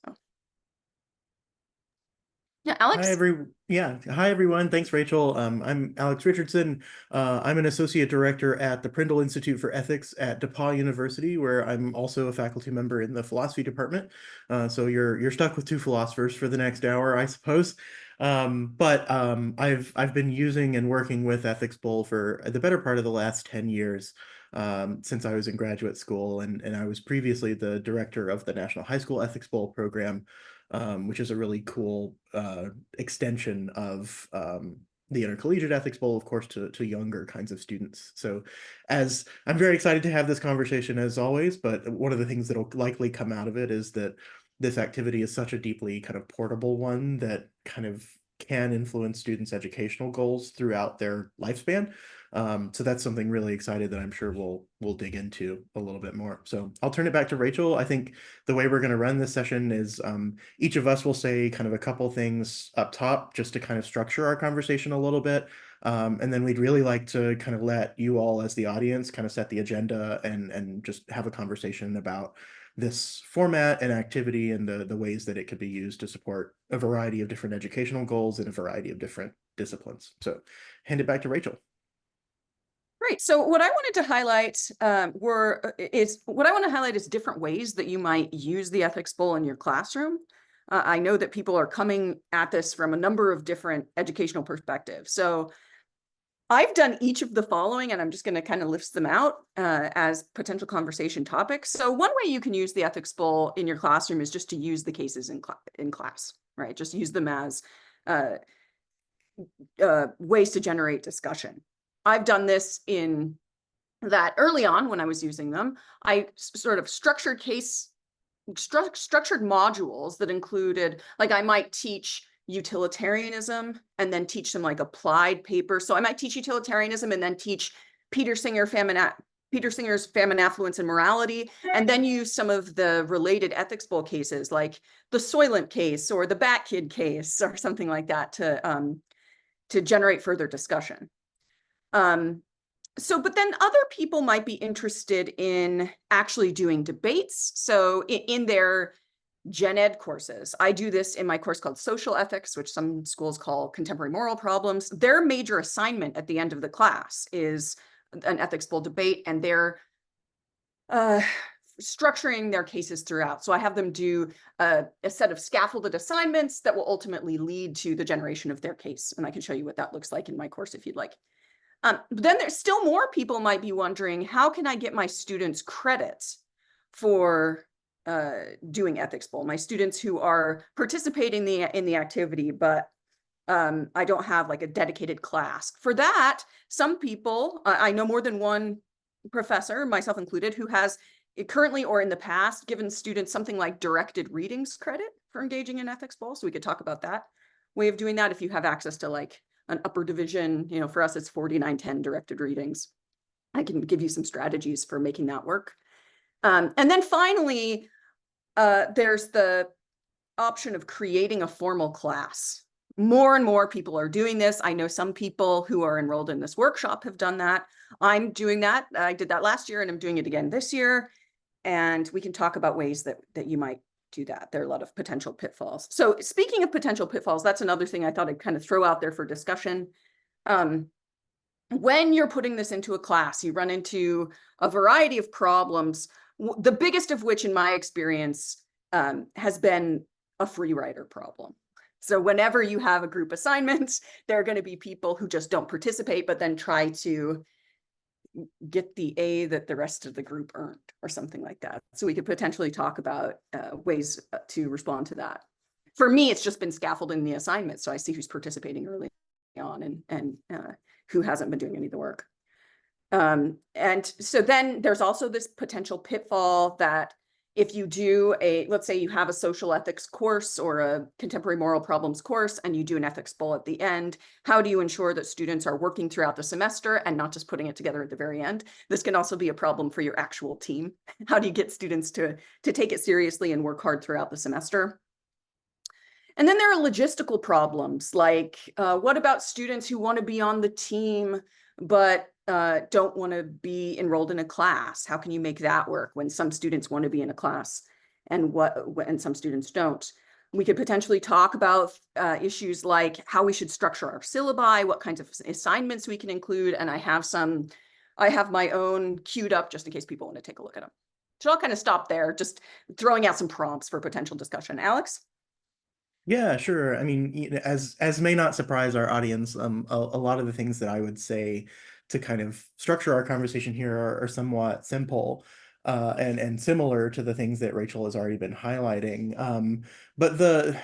So, yeah, Alex. Hi everyone. Thanks, Rachel. I'm Alex Richardson. I'm an associate director at the Prindle Institute for Ethics at DePauw University, where I'm also a faculty member in the philosophy department. So you're stuck with two philosophers for the next hour, I suppose. But I've been using and working with Ethics Bowl for the better part of the last 10 years. Since I was in graduate school, and I was previously the director of the National High School Ethics Bowl program, which is a really cool extension of the Intercollegiate Ethics Bowl, of course, to younger kinds of students. So, as I'm very excited to have this conversation as always, but one of the things that'll likely come out of it is that this activity is such a deeply kind of portable one that kind of can influence students' educational goals throughout their lifespan. So that's something really excited that I'm sure we'll dig into a little bit more. So I'll turn it back to Rachel. I think the way we're going to run this session is each of us will say kind of a couple things up top just to kind of structure our conversation a little bit. And then we'd really like to kind of let you all as the audience kind of set the agenda and just have a conversation about this format and activity and the ways that it could be used to support a variety of different educational goals in a variety of different disciplines. So hand it back to Rachel. Great. So what I wanted to highlight is different ways that you might use the ethics bowl in your classroom. I know that people are coming at this from a number of different educational perspectives. So I've done each of the following, and I'm just going to kind of list them out as potential conversation topics. So one way you can use the ethics bowl in your classroom is just to use the cases in class, right? Just use them as ways to generate discussion. I've done this in that early on when I was using them, I sort of structured modules that included, like I might teach utilitarianism and then teach some like applied papers. So I might teach utilitarianism and then teach Peter Singer's Famine, Affluence, and Morality, and then use some of the related ethics bowl cases like the Soylent case or the Bat Kid case or something like that to generate further discussion. But then other people might be interested in actually doing debates. So in their gen ed courses, I do this in my course called Social Ethics, which some schools call Contemporary Moral Problems. Their major assignment at the end of the class is an ethics bowl debate, and they're structuring their cases throughout. So I have them do a set of scaffolded assignments that will ultimately lead to the generation of their case. And I can show you what that looks like in my course if you'd like. Then there's still more people might be wondering, how can I get my students credits for doing ethics bowl? My students who are participating in the activity, but I don't have like a dedicated class. For that, some people, I know more than one professor, myself included, who has currently or in the past given students something like directed readings credit for engaging in ethics bowl. So we could talk about that way of doing that if you have access to like an upper division, for us, it's 4910 directed readings. I can give you some strategies for making that work. And then finally, there's the option of creating a formal class. More and more people are doing this. I know some people who are enrolled in this workshop have done that. I'm doing that. I did that last year and I'm doing it again this year. And we can talk about ways that you might do that. There are a lot of potential pitfalls. So speaking of potential pitfalls, that's another thing I thought I'd kind of throw out there for discussion. When you're putting this into a class, you run into a variety of problems, the biggest of which in my experience has been a free writer problem. So whenever you have a group assignment, there are going to be people who just don't participate, but then try to get the A that the rest of the group earned or something like that. So we could potentially talk about ways to respond to that. For me, it's just been scaffolding the assignment. So I see who's participating early on and who hasn't been doing any of the work. And so then there's also this potential pitfall that if you do let's say you have a social ethics course or a contemporary moral problems course and you do an ethics bowl at the end, how do you ensure that students are working throughout the semester and not just putting it together at the very end? This can also be a problem for your actual team. How do you get students to take it seriously and work hard throughout the semester? And then there are logistical problems like what about students who want to be on the team but don't want to be enrolled in a class? How can you make that work when some students want to be in a class and some students don't. We could potentially talk about issues like how we should structure our syllabi, what kinds of assignments we can include, and I have my own queued up just in case people want to take a look at them. So I'll kind of stop there, just throwing out some prompts for potential discussion. Alex? Yeah, sure. I mean, as may not surprise our audience, a lot of the things that I would say to kind of structure our conversation here are somewhat simple, and similar to the things that Rachel has already been highlighting. But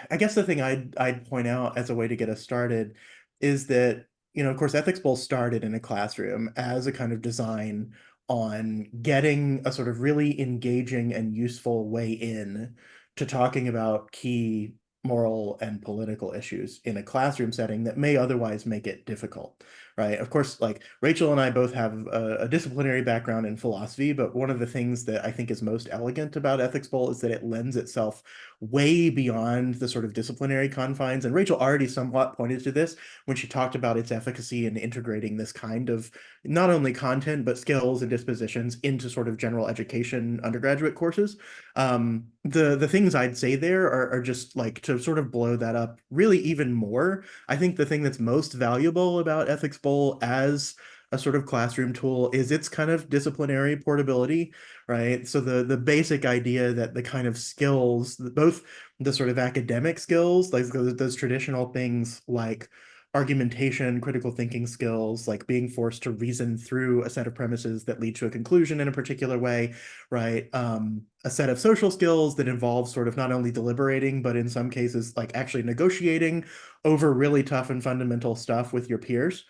I guess the thing I'd point out as a way to get us started is that, of course, Ethics Bowl started in a classroom as a kind of design on getting a sort of really engaging and useful way in to talking about key moral and political issues in a classroom setting that may otherwise make it difficult, right? Of course, like Rachel and I both have a disciplinary background in philosophy, but one of the things that I think is most elegant about Ethics Bowl is that it lends itself way beyond the sort of disciplinary confines. And Rachel already somewhat pointed to this when she talked about its efficacy in integrating this kind of not only content, but skills and dispositions into sort of general education undergraduate courses. The things I'd say there are just like to sort of blow that up really even more. I think the thing that's most valuable about Ethics Bowl as a sort of classroom tool is its kind of disciplinary portability, right? So the basic idea that the kind of skills, both the sort of academic skills, like those traditional things like argumentation, critical thinking skills, like being forced to reason through a set of premises that lead to a conclusion in a particular way, right? A set of social skills that involve sort of not only deliberating, but in some cases, like actually negotiating over really tough and fundamental stuff with your peers.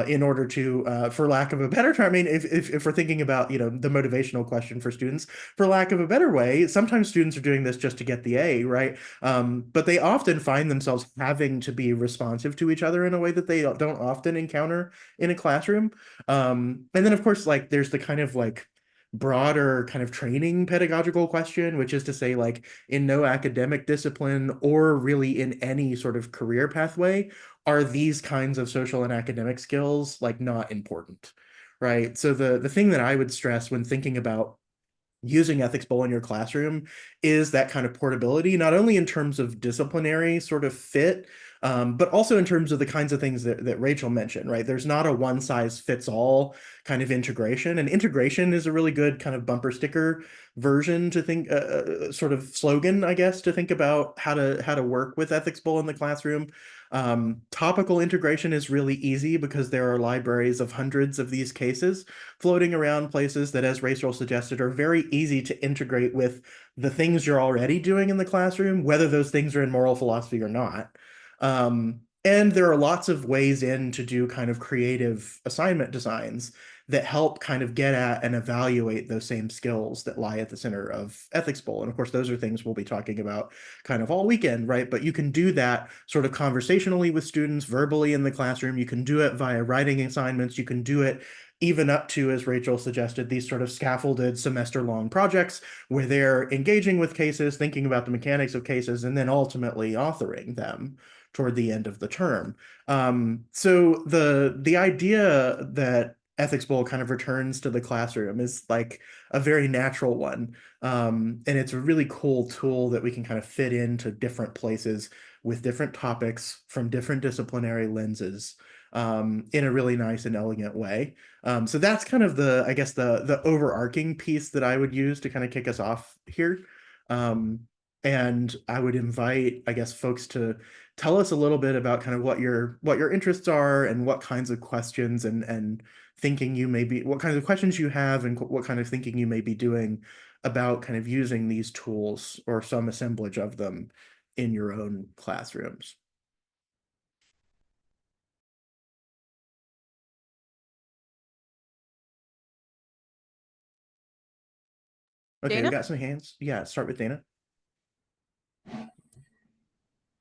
In order to, for lack of a better term, I mean, if we're thinking about, the motivational question for students, for lack of a better way, sometimes students are doing this just to get the A, right? But they often find themselves having to be responsive to each other in a way that they don't often encounter in a classroom. And then, of course, like there's the kind of like broader kind of training pedagogical question, which is to say, like, in no academic discipline or really in any sort of career pathway, are these kinds of social and academic skills like not important, right? So the thing that I would stress when thinking about using Ethics Bowl in your classroom is that kind of portability, not only in terms of disciplinary sort of fit, but also in terms of the kinds of things that Rachel mentioned, right? There's not a one size fits all kind of integration, and integration is a really good kind of bumper sticker version to think, sort of slogan, I guess, to think about how to work with Ethics Bowl in the classroom. Topical integration is really easy because there are libraries of hundreds of these cases floating around places that, as Rachel suggested, are very easy to integrate with the things you're already doing in the classroom, whether those things are in moral philosophy or not. And there are lots of ways in to do kind of creative assignment designs that help kind of get at and evaluate those same skills that lie at the center of Ethics Bowl. And of course, those are things we'll be talking about kind of all weekend, right? But you can do that sort of conversationally with students, verbally in the classroom. You can do it via writing assignments. You can do it even up to, as Rachel suggested, these sort of scaffolded semester-long projects where they're engaging with cases, thinking about the mechanics of cases, and then ultimately authoring them toward the end of the term. So the idea that Ethics Bowl kind of returns to the classroom is like a very natural one. And it's a really cool tool that we can kind of fit into different places with different topics from different disciplinary lenses, in a really nice and elegant way. So that's kind of I guess the overarching piece that I would use to kind of kick us off here. And I would invite, I guess, folks to tell us a little bit about kind of what your interests are and what kinds of questions and thinking you may be, what kinds of questions you have and what kind of thinking you may be doing about kind of using these tools or some assemblage of them in your own classrooms. Okay, we Dana? got some hands. Yeah, start with Dana.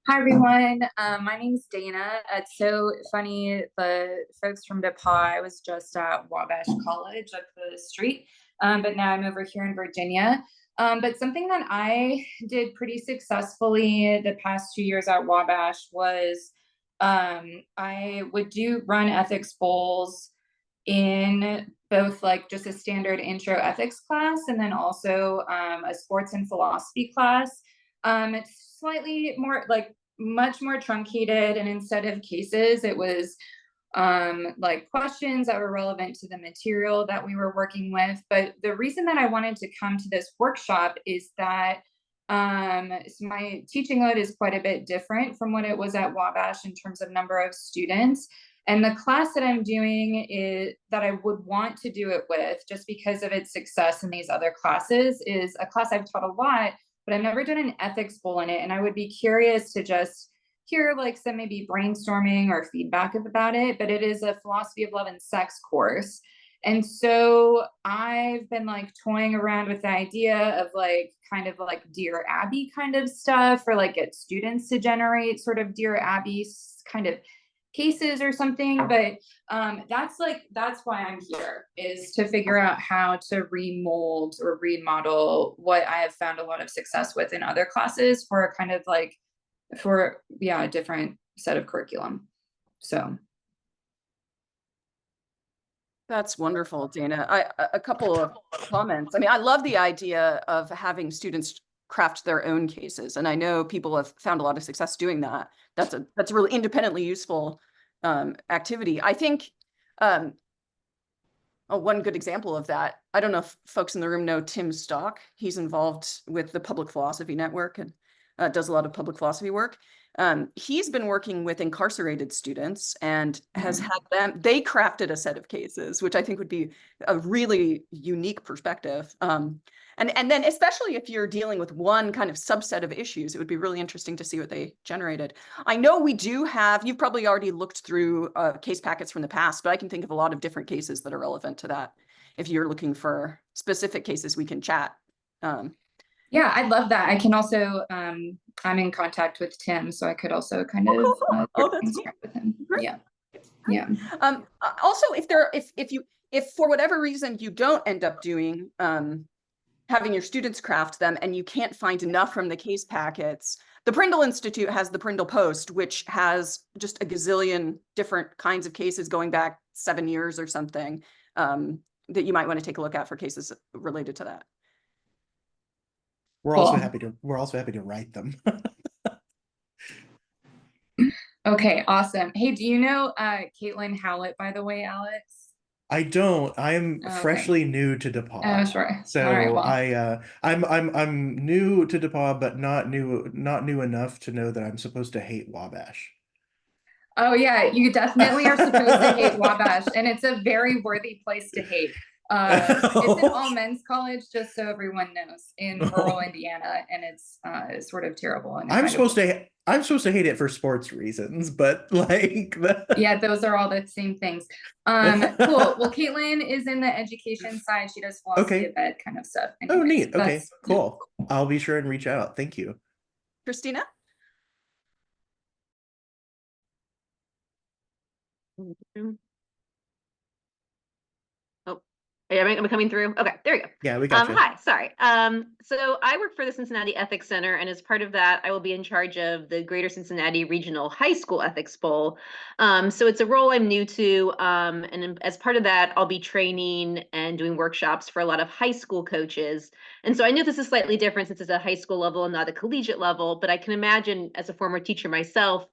Hi, everyone. My name's Dana. It's so funny. The folks from DePauw, I was just at Wabash College up the street, but now I'm over here in Virginia. But something that I did pretty successfully the past 2 years at Wabash was I would run ethics bowls in both like just a standard intro ethics class and then also a sports and philosophy class. It's slightly more like much more truncated, and instead of cases, it was like questions that were relevant to the material that we were working with. But the reason that I wanted to come to this workshop is that so my teaching load is quite a bit different from what it was at Wabash in terms of number of students. And the class that I'm doing is that I would want to do it with, just because of its success in these other classes, is a class I've taught a lot, but I've never done an ethics bowl in it. And I would be curious to just hear like some maybe brainstorming or feedback about it. But it is a philosophy of love and sex course. And so I've been like toying around with the idea of like kind of like Dear Abby kind of stuff, or like get students to generate sort of Dear Abby kind of cases or something. But that's why I'm here, is to figure out how to remold or remodel what I have found a lot of success with in other classes for a kind of like a different set of curriculum. So That's wonderful, Dana. A couple of comments. I mean, I love the idea of having students craft their own cases, and I know people have found a lot of success doing that. That's a really independently useful activity. I think one good example of that, I don't know if folks in the room know Tim Stock. He's involved with the Public Philosophy Network and does a lot of public philosophy work. He's been working with incarcerated students and has had them, they crafted a set of cases, which I think would be a really unique perspective. And then especially if you're dealing with one kind of subset of issues, it would be really interesting to see what they generated. I know we do have, you've probably already looked through case packets from the past, but I can think of a lot of different cases that are relevant to that. If you're looking for specific cases, we can chat. Yeah, I'd love that. I can also, I'm in contact with Tim, so I could also kind of that's share with him. Great. Yeah. Yeah. Also, if for whatever reason you don't end up doing having your students craft them and you can't find enough from the case packets, the Prindle Institute has the Prindle Post, which has just a gazillion different kinds of cases going back 7 years or something that you might want to take a look at for cases related to that. We're Cool. also happy to write them. Okay, awesome. Hey, do you know Caitlin Howlett, by the way, Alex? I don't. I'm Okay. freshly new to DePaul. Oh, sure. So all right, well. I'm new to DePaul, but not new enough to know that I'm supposed to hate Wabash. Oh yeah, you definitely are supposed to hate Wabash, and it's a very worthy place to hate. It's an all men's college, just so everyone knows, in rural Indiana, and it's sort of terrible. And I'm supposed to hate it for sports reasons, but like yeah, those are all the same things. Cool. Well, Caitlin is in the education side. She does philosophy of ed kind of stuff. Anyways, oh, neat. Okay, cool. I'll be sure and reach out. Thank you. Christina? Oh, am I coming through? Okay, there we go. Yeah, we got you. Hi, sorry. So I work for the Cincinnati Ethics Center, and as part of that, I will be in charge of the Greater Cincinnati Regional High School Ethics Bowl. So it's a role I'm new to, and as part of that, I'll be training and doing workshops for a lot of high school coaches. And so I know this is slightly different since it's a high school level and not a collegiate level, but I can imagine, as a former teacher myself,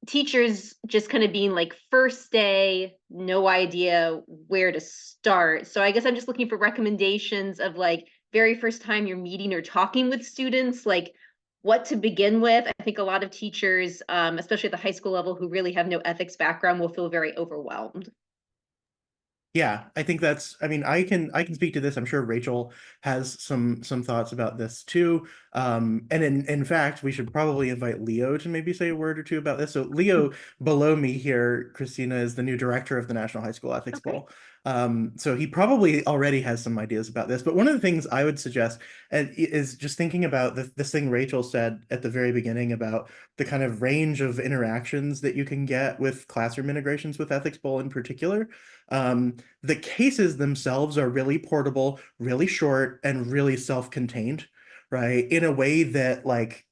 teachers just kind of being like first day, no idea where to start. So I guess I'm just looking for recommendations of like very first time you're meeting or talking with students, like what to begin with. I think a lot of teachers, especially at the high school level, who really have no ethics background will feel very overwhelmed. Yeah, I think that's, I mean, I can speak to this. I'm sure Rachel has some thoughts about this too. And in fact, we should probably invite Leo to maybe say a word or two about this. So Leo, below me here, Christina, is the new director of the National High School Ethics Bowl. So he probably already has some ideas about this. But one of the things I would suggest is just thinking about this thing Rachel said at the very beginning about the kind of range of interactions that you can get with classroom integrations with Ethics Bowl in particular. The cases themselves are really portable, really short, and really self-contained, right? In a way that like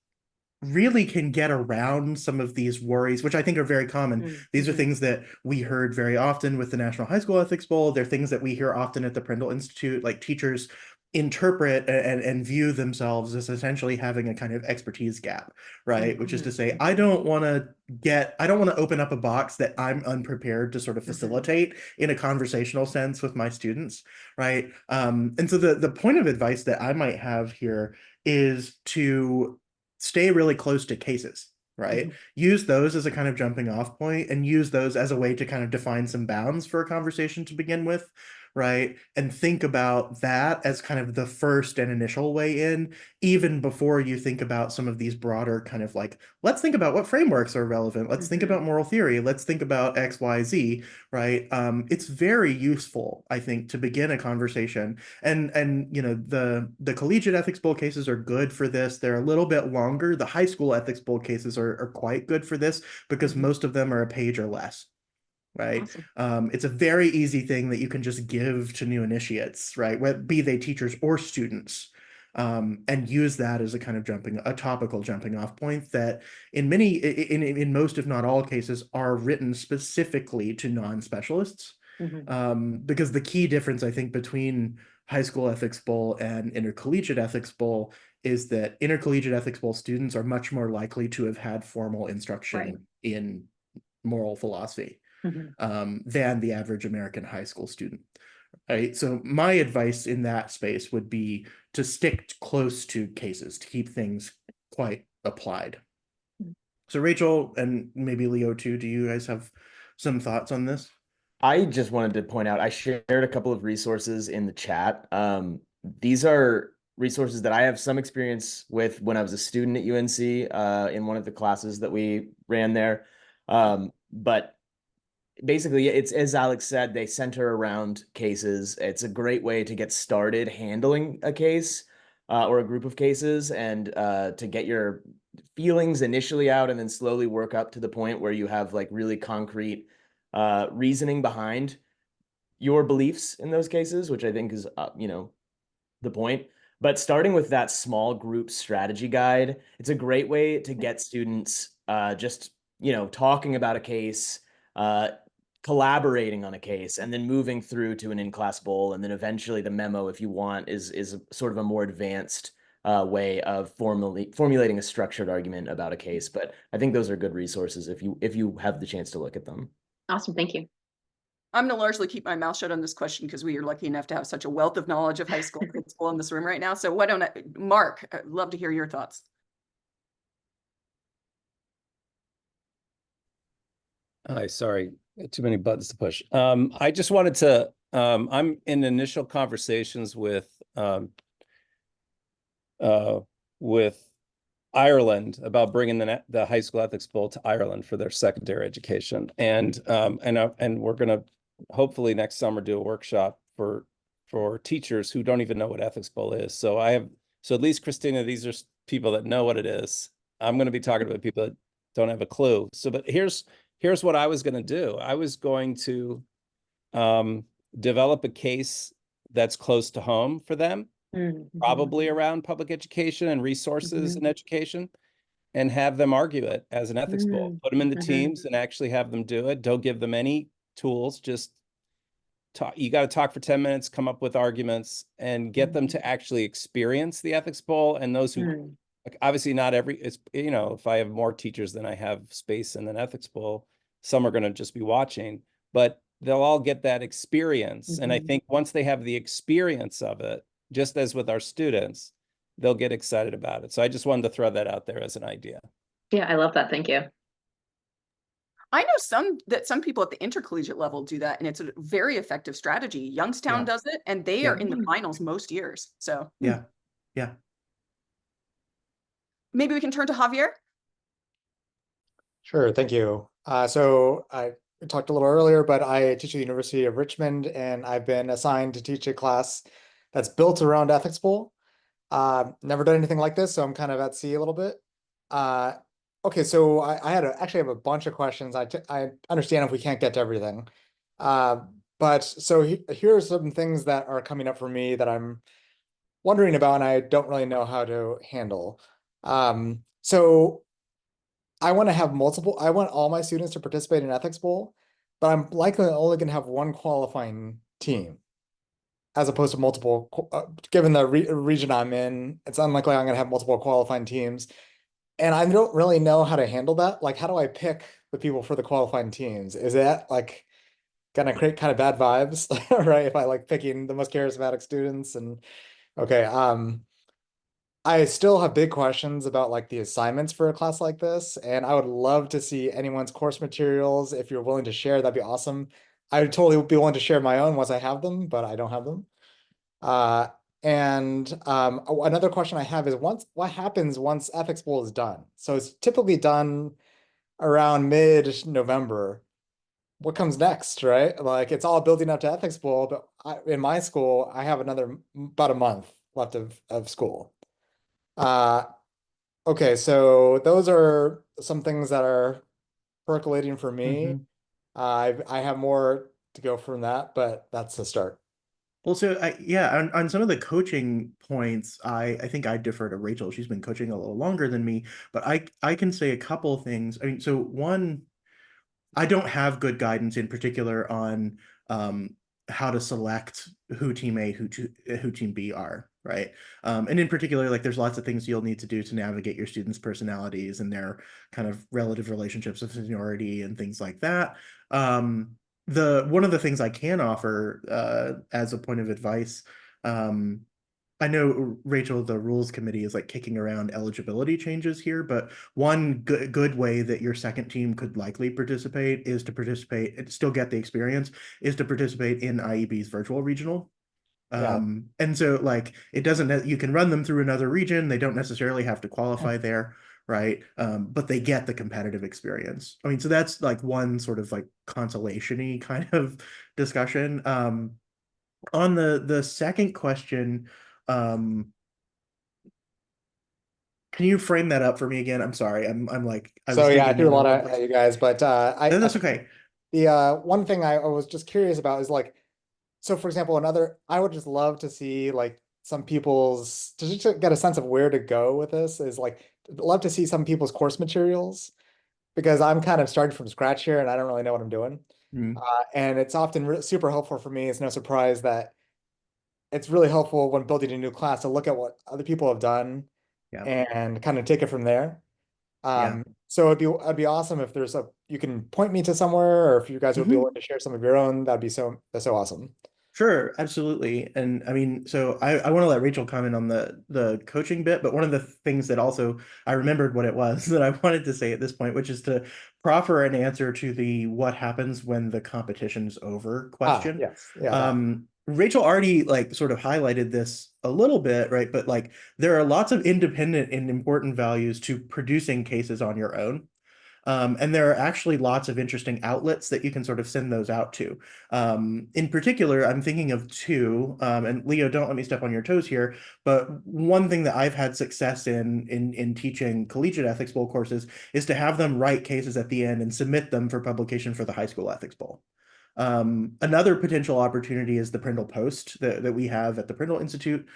really can get around some of these worries, which I think are very common. These are things that we heard very often with the National High School Ethics Bowl. They're things that we hear often at the Prindle Institute, like teachers interpret and view themselves as essentially having a kind of expertise gap, right? Which is to say, I don't want to open up a box that I'm unprepared to sort of facilitate in a conversational sense with my students, right? And so the point of advice that I might have here is to stay really close to cases, right? Use those as a kind of jumping off point and use those as a way to kind of define some bounds for a conversation to begin with, right? And think about that as kind of the first and initial way in, even before you think about some of these broader kind of like, let's think about what frameworks are relevant. Let's think about moral theory. Let's think about X, Y, Z, right? It's very useful, I think, to begin a conversation. And you know, the collegiate ethics bowl cases are good for this. They're a little bit longer. The high school ethics bowl cases are quite good for this because most of them are a page or less. Right. Awesome. It's a very easy thing that you can just give to new initiates, right? Be they teachers or students, and use that as a kind of a topical jumping off point that in most, if not all cases, are written specifically to non-specialists. Because the key difference, I think, between high school ethics bowl and intercollegiate ethics bowl is that intercollegiate ethics bowl students are much more likely to have had formal instruction in moral philosophy than the average American high school student. Right. So my advice in that space would be to stick close to cases, to keep things quite applied. So Rachel and maybe Leo too, do you guys have some thoughts on this? I just wanted to point out, I shared a couple of resources in the chat. These are resources that I have some experience with when I was a student at UNC in one of the classes that we ran there. But basically, it's, as Alex said, they center around cases. It's a great way to get started handling a case or a group of cases and to get your feelings initially out and then slowly work up to the point where you have like really concrete reasoning behind your beliefs in those cases, which I think is, you know, the point. But starting with that small group strategy guide, it's a great way to get students just, you know, talking about a case, collaborating on a case, and then moving through to an in-class bowl, and then eventually the memo, if you want, is sort of a more advanced way of formulating a structured argument about a case. But I think those are good resources if you have the chance to look at them. Awesome. Thank you. I'm going to largely keep my mouth shut on this question because we are lucky enough to have such a wealth of knowledge of high school principal in this room right now. So why don't Mark, I'd love to hear your thoughts. Hi, sorry, too many buttons to push. I just wanted to, I'm in initial conversations with Ireland about bringing the high school ethics bowl to Ireland for their secondary education, and we're going to hopefully next summer do a workshop for teachers who don't even know what ethics bowl is. So at least Christina, these are people that know what it is. I'm going to be talking about people that don't have a clue. So, but here's what I was going to do. I was going to develop a case that's close to home for them, probably around public education and resources in education, and have them argue it as an ethics bowl. Put them in the teams and actually have them do it. Don't give them any tools. Just talk. You got to talk for 10 minutes, come up with arguments, and get them to actually experience the ethics bowl. And those who, like, obviously not every, it's, you know, if I have more teachers than I have space in an ethics bowl, some are going to just be watching, but they'll all get that experience. And I think once they have the experience of it, just as with our students, they'll get excited about it. So I just wanted to throw that out there as an idea. Yeah, I love that. Thank you. I know some people at the intercollegiate level do that, and it's a very effective strategy. Youngstown does it, and they are in the finals most years. So yeah. Maybe we can turn to Javier. Sure, thank you. So I talked a little earlier, but I teach at the University of Richmond, and I've been assigned to teach a class that's built around ethics bowl. Never done anything like this, so I'm kind of at sea a little bit. Okay, so I actually have a bunch of questions. I understand if we can't get to everything. But so here are some things that are coming up for me that I'm wondering about and I don't really know how to handle. So I want to have multiple, I want all my students to participate in Ethics Bowl, but I'm likely only going to have one qualifying team as opposed to multiple, given the region I'm in, it's unlikely I'm going to have multiple qualifying teams. And I don't really know how to handle that. Like, how do I pick the people for the qualifying teams? Is that like gonna create kind of bad vibes, right? If I like picking the most charismatic students and okay, I still have big questions about like the assignments for a class like this, and I would love to see anyone's course materials. If you're willing to share, that'd be awesome. I would totally be willing to share my own once I have them, but I don't have them. Uh, Another question I have is what happens once Ethics Bowl is done? So it's typically done around mid-November. What comes next, right? Like it's all building up to Ethics Bowl, but in my school, I have about a month left of school. Okay, so those are some things that are percolating for me. I have more to go from that, but that's the start. Well, so yeah, on some of the coaching points, I think I defer to Rachel. She's been coaching a little longer than me, but I can say a couple things. I mean, so one, I don't have good guidance in particular on how to select who team A, who team B are, right? And in particular, like there's lots of things you'll need to do to navigate your students' personalities and their kind of relative relationships of seniority and things like that. The one of the things I can offer as a point of advice, I know Rachel, the rules committee is like kicking around eligibility changes here, but one good way that your second team could likely participate is to participate and still get the experience is to participate in IEB's virtual regional. Yeah. And so like it doesn't, you can run them through another region. They don't necessarily have to qualify there, right? But they get the competitive experience. I mean, so that's like one sort of like consolation-y kind of discussion. On the second question, um, can you frame that up for me again? I'm sorry. I'm like I So was yeah, I thinking threw a in lot one at place. you guys, but No, that's okay. the one thing I was just curious about is like, so for example, I would just love to see like some people's to just get a sense of where to go with this is like love to see some people's course materials because I'm kind of starting from scratch here and I don't really know what I'm doing. Mm, And it's often super helpful for me. It's no surprise that it's really helpful when building a new class to look at what other people have done yeah, and kind of take it from there. yeah. So it'd be awesome if you can point me to somewhere or if you guys would be Mhm. willing to share some of your own, that's so awesome. Sure, absolutely. And I mean, so I want to let Rachel comment on the coaching bit, but one of the things that also I remembered what it was that I wanted to say at this point, which is to proffer an answer to the what happens when the competition's over question. Yes. Yeah, that. Rachel already like sort of highlighted this a little bit, right? But like there are lots of independent and important values to producing cases on your own. And there are actually lots of interesting outlets that you can sort of send those out to. In particular, I'm thinking of two, and Leo, don't let me step on your toes here, but one thing that I've had success in teaching collegiate ethics bowl courses is to have them write cases at the end and submit them for publication for the high school ethics bowl. Another potential opportunity is the Prindle Post that we have at the Prindle Institute,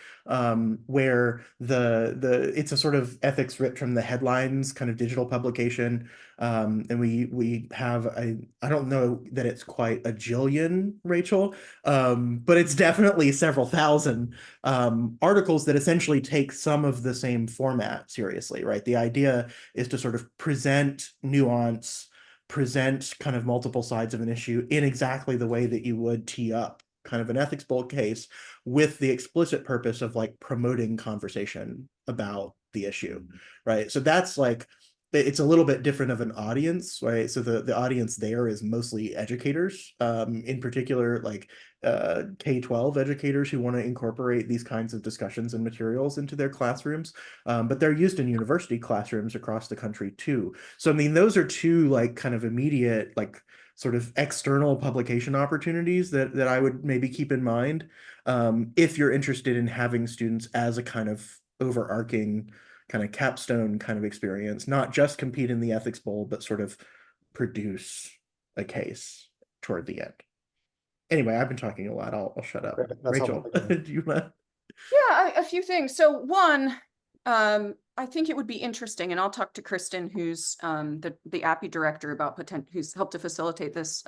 where it's a sort of ethics ripped from the headlines kind of digital publication. And we have I don't know that it's quite a jillion, Rachel, but it's definitely several thousand articles that essentially take some of the same format seriously, right? The idea is to sort of present nuance, present kind of multiple sides of an issue in exactly the way that you would tee up kind of an ethics bowl case with the explicit purpose of like promoting conversation about the issue, right? So that's like it's a little bit different of an audience, right? So the audience there is mostly educators, in particular like K-12 educators who want to incorporate these kinds of discussions and materials into their classrooms, but they're used in university classrooms across the country too. So I mean, those are two like kind of immediate like sort of external publication opportunities that I would maybe keep in mind if you're interested in having students as a kind of overarching kind of capstone kind of experience, not just compete in the ethics bowl, but sort of produce a case toward the end. Anyway, I've been talking a lot. I'll shut up. Great. That's helpful. Rachel, do you want to? Yeah, a few things. So one, I think it would be interesting, and I'll talk to Kristen, who's the API director, about who's helped to facilitate this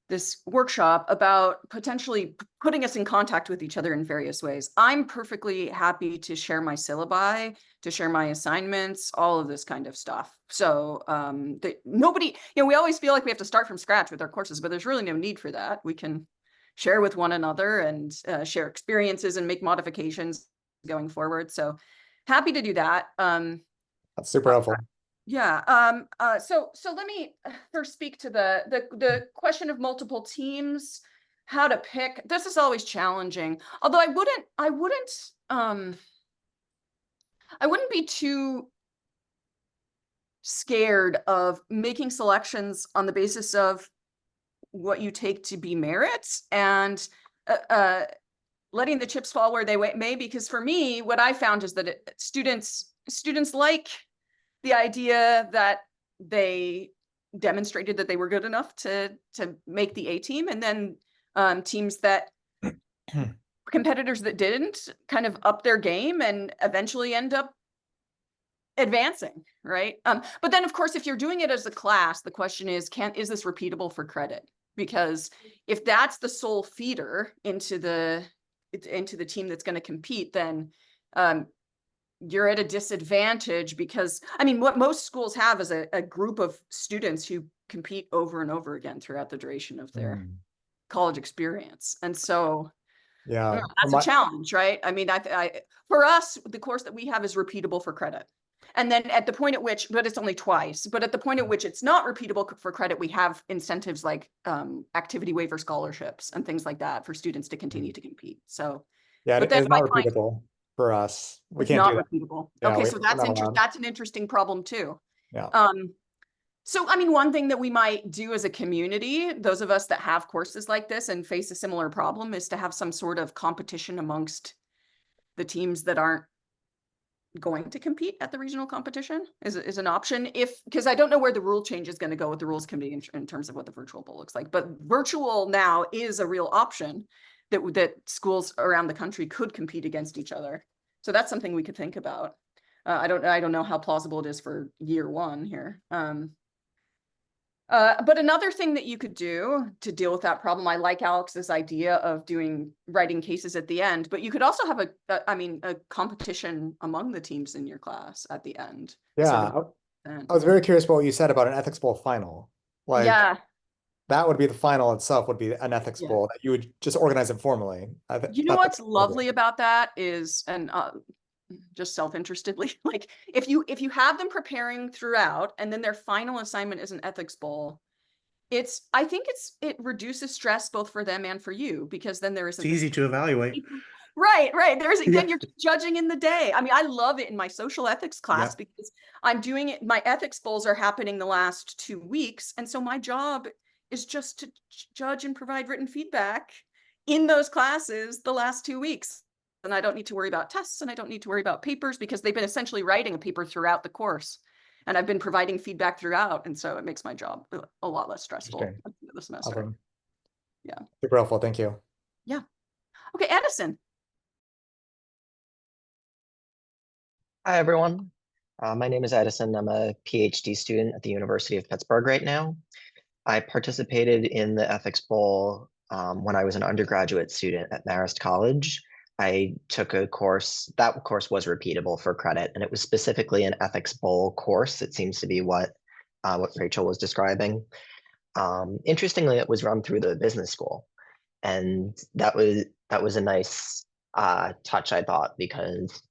this workshop, about potentially putting us in contact with each other in various ways. I'm perfectly happy to share my syllabi, to share my assignments, all of this kind of stuff. So nobody, we always feel like we have to start from scratch with our courses, but there's really no need for that. We can share with one another and share experiences and make modifications going forward. So happy to do that. That's super helpful. Yeah. So let me first speak to the question of multiple teams, how to pick. This is always challenging. Although I wouldn't be too scared of making selections on the basis of what you take to be merits, and letting the chips fall where they may, because for me, what I found is that students like the idea that they demonstrated that they were good enough to make the A team, and then teams that competitors that didn't kind of up their game and eventually end up advancing, right? But then, of course, if you're doing it as a class, the question is, is this repeatable for credit? Because if that's the sole feeder into the team that's going to compete, then you're at a disadvantage, because I mean, what most schools have is a group of students who compete over and over again throughout the duration of their college experience. And so Yeah, that's a challenge, right? I mean, for us, the course that we have is repeatable for credit. And then at the point at which, but it's only twice, but at the point at which it's not repeatable for credit, we have incentives like activity waiver scholarships and things like that for students to continue to compete. So yeah, but it is then not repeatable for us. We it's can't not do that. repeatable. Yeah, Okay, we're so not allowed. that's an interesting problem too. Yeah. So I mean, one thing that we might do as a community, those of us that have courses like this and face a similar problem, is to have some sort of competition amongst the teams that aren't going to compete at the regional competition is an option, because I don't know where the rule change is going to go with the rules committee in terms of what the virtual bowl looks like, but virtual now is a real option that schools around the country could compete against each other. So that's something we could think about. I don't know how plausible it is for year one here. But another thing that you could do to deal with that problem, I like Alex's idea of writing cases at the end, but you could also have a competition among the teams in your class at the end. Yeah, I was very curious about what you said about an ethics bowl final. Like, yeah, that would be the final itself, would be an ethics bowl that you would just organize informally. you know what's lovely about that is, and just self-interestedly, like if you have them preparing throughout and then their final assignment is an ethics bowl, I think it reduces stress both for them and for you, because then there isn't It's easy to evaluate. right then you're judging in the day. I mean, I love it in my social ethics class because I'm doing it, my ethics bowls are happening the last 2 weeks, and so my job is just to judge and provide written feedback in those classes the last 2 weeks. And I don't need to worry about tests, and I don't need to worry about papers, because they've been essentially writing a paper throughout the course. And I've been providing feedback throughout. And so it makes my job a lot less stressful at the end of the semester. Awesome. Yeah. Super helpful. Thank you. Yeah. Okay, Edison. Hi, everyone. My name is Edison. I'm a PhD student at the University of Pittsburgh right now. I participated in the Ethics Bowl when I was an undergraduate student at Marist College. I took a course, that course was repeatable for credit, and it was specifically an Ethics Bowl course. It seems to be what Rachel was describing. Interestingly, it was run through the business school, and that was a nice touch, I thought, because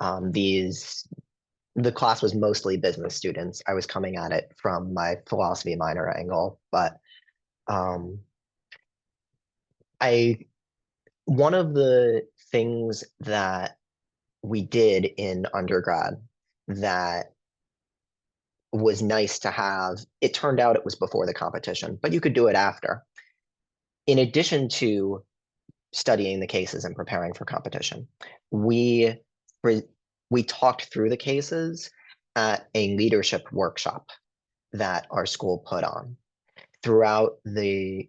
the class was mostly business students. I was coming at it from my philosophy minor angle, but one of the things that we did in undergrad that was nice to have, it turned out it was before the competition, but you could do it after. In addition to studying the cases and preparing for competition, we talked through the cases at a leadership workshop that our school put on. Throughout the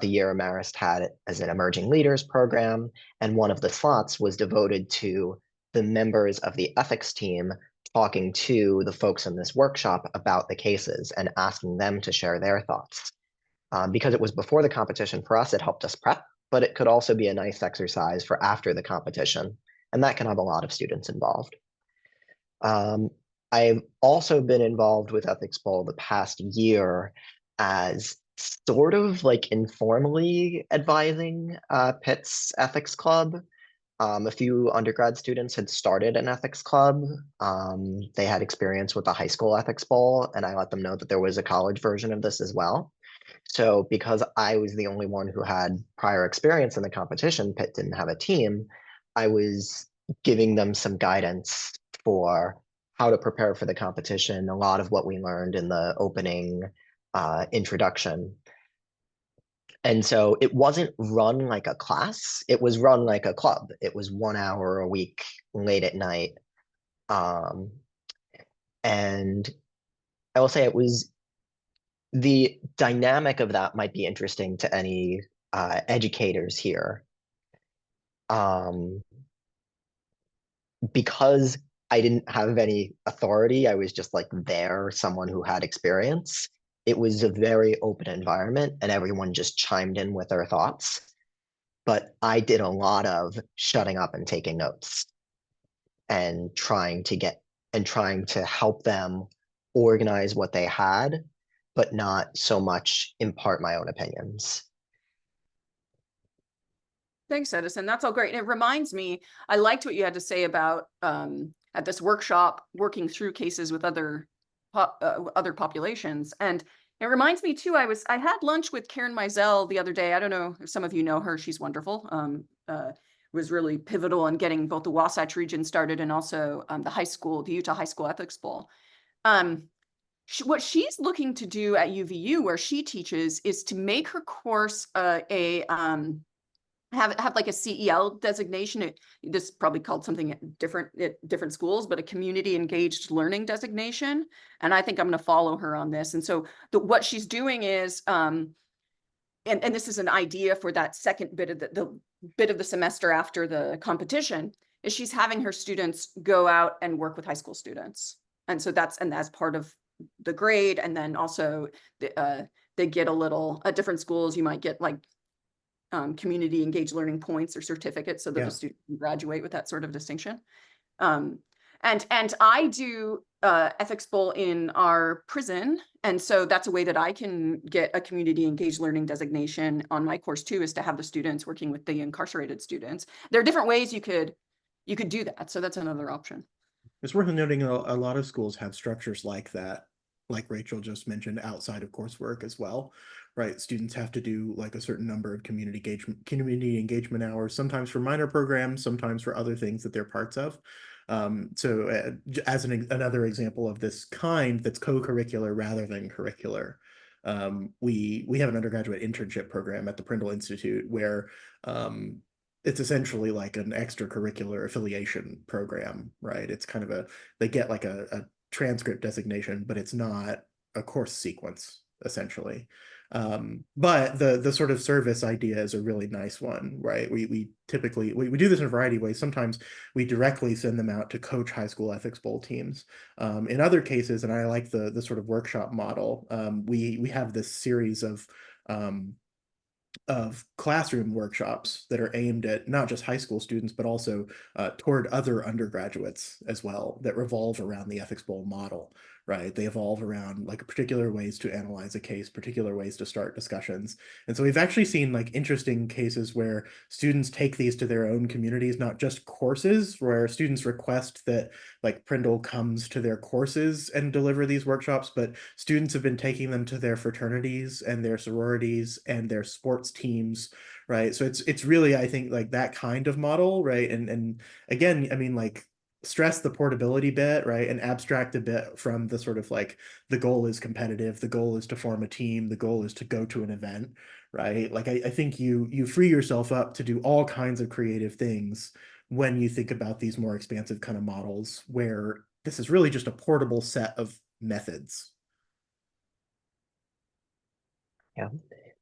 year, Marist had it as an emerging leaders program, and one of the slots was devoted to the members of the ethics team talking to the folks in this workshop about the cases and asking them to share their thoughts. Because it was before the competition for us, it helped us prep, but it could also be a nice exercise for after the competition, and that can have a lot of students involved. I've also been involved with Ethics Bowl the past year as sort of like informally advising Pitt's ethics club. A few undergrad students had started an ethics club. They had experience with the high school ethics bowl, and I let them know that there was a college version of this as well. So because I was the only one who had prior experience in the competition, Pitt didn't have a team, I was giving them some guidance for how to prepare for the competition, a lot of what we learned in the opening introduction. And so it wasn't run like a class, it was run like a club. It was 1 hour a week, late at night. And I will say it was, the dynamic of that might be interesting to any educators here. Because I didn't have any authority, I was just like there, someone who had experience. It was a very open environment and everyone just chimed in with their thoughts. But I did a lot of shutting up and taking notes and trying to help them organize what they had, but not so much impart my own opinions. Thanks, Edison. That's all great. And it reminds me, I liked what you had to say about at this workshop, working through cases with other populations. And it reminds me too, I had lunch with Karen Mizell the other day. I don't know if some of you know her. She's wonderful. Was really pivotal in getting both the Wasatch region started and also the Utah High School Ethics Bowl. What she's looking to do at UVU, where she teaches, is to make her course have like a CEL designation. This is probably called something different at different schools, but a community engaged learning designation. And I think I'm going to follow her on this. And so what she's doing is, and this is an idea for that second bit of the bit of the semester after the competition, is she's having her students go out and work with high school students. And so that's part of the grade. And then also they get a little, at different schools, you might get like community engaged learning points or certificates so that the student can graduate with that sort of distinction. And I do ethics bowl in our prison. And so that's a way that I can get a community engaged learning designation on my course too, is to have the students working with the incarcerated students. There are different ways you could do that. So that's another option. It's worth noting a lot of schools have structures like that, like Rachel just mentioned, outside of coursework as well, right? Students have to do like a certain number of community engagement hours, sometimes for minor programs, sometimes for other things that they're parts of. So as another example of this kind that's co-curricular rather than curricular, we have an undergraduate internship program at the Prindle Institute where it's essentially like an extracurricular affiliation program, right? It's kind of they get like a transcript designation, but it's not a course sequence, essentially. But the sort of service idea is a really nice one, right? We typically we do this in a variety of ways. Sometimes we directly send them out to coach high school ethics bowl teams. In other cases, and I like the sort of workshop model, we have this series of classroom workshops that are aimed at not just high school students, but also toward other undergraduates as well, that revolve around the ethics bowl model, right? They evolve around like particular ways to analyze a case, particular ways to start discussions. And so we've actually seen like interesting cases where students take these to their own communities, not just courses, where students request that like Prindle comes to their courses and deliver these workshops, but students have been taking them to their fraternities and their sororities and their sports teams, right? So it's really, I think, like that kind of model, right? And again, I mean, like, stress the portability bit, right? And abstract a bit from the sort of like, the goal is competitive, the goal is to form a team, the goal is to go to an event, right? Like I think you free yourself up to do all kinds of creative things when you think about these more expansive kind of models where this is really just a portable set of methods. Yeah.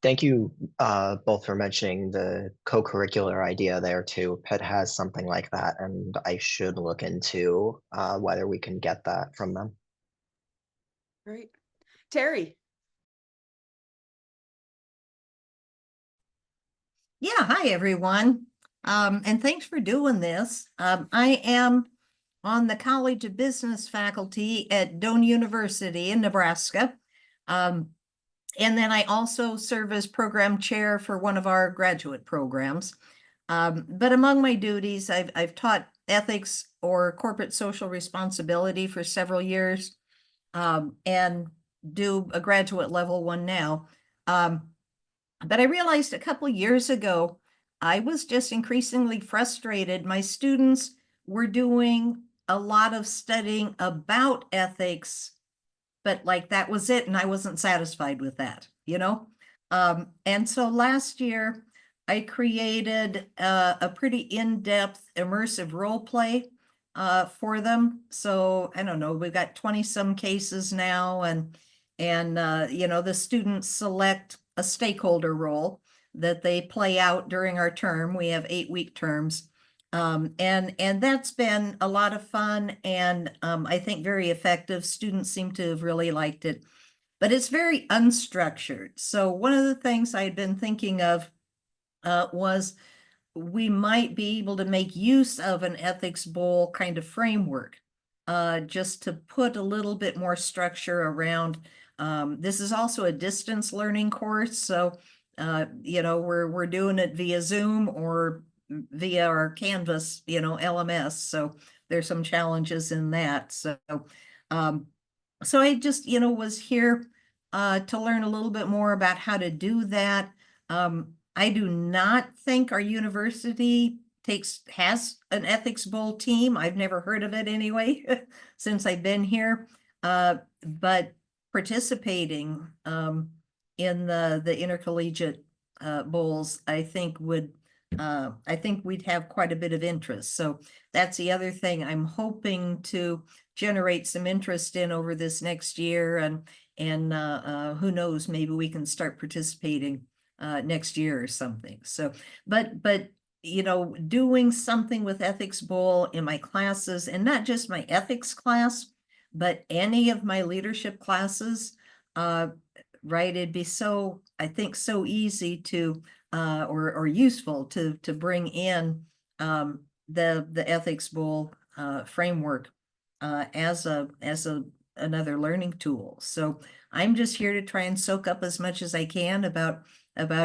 Thank you both for mentioning the co-curricular idea there too. Pitt has something like that, and I should look into whether we can get that from them. Great. Terry. Yeah, hi everyone. And thanks for doing this. I am on the College of Business faculty at Doane University in Nebraska. And then I also serve as program chair for one of our graduate programs. But among my duties, I've taught ethics or corporate social responsibility for several years, and do a graduate level one now. But I realized a couple years ago, I was just increasingly frustrated. My students were doing a lot of studying about ethics, but like that was it, and I wasn't satisfied with that, you know? And so last year, I created a pretty in-depth immersive role play for them. So I don't know, we've got 20 some cases now, and you know, the students select a stakeholder role that they play out during our term. We have 8-week terms. And that's been a lot of fun, and I think very effective. Students seem to have really liked it, but it's very unstructured. So one of the things I had been thinking of was we might be able to make use of an ethics bowl kind of framework, just to put a little bit more structure around. This is also a distance learning course, so you know, we're doing it via Zoom or via our Canvas, you know, LMS. So there's some challenges in that. So so I just, you know, was here to learn a little bit more about how to do that. I do not think our university has an ethics bowl team. I've never heard of it anyway, since I've been here. But participating in the intercollegiate bowls, I think we'd have quite a bit of interest. So that's the other thing I'm hoping to generate some interest in over this next year, and who knows, maybe we can start participating next year or something. So, but you know, doing something with Ethics Bowl in my classes, and not just my ethics class, but any of my leadership classes, right? It'd be so, I think, so easy to or useful to bring in the Ethics Bowl framework as another learning tool. So I'm just here to try and soak up as much as I can about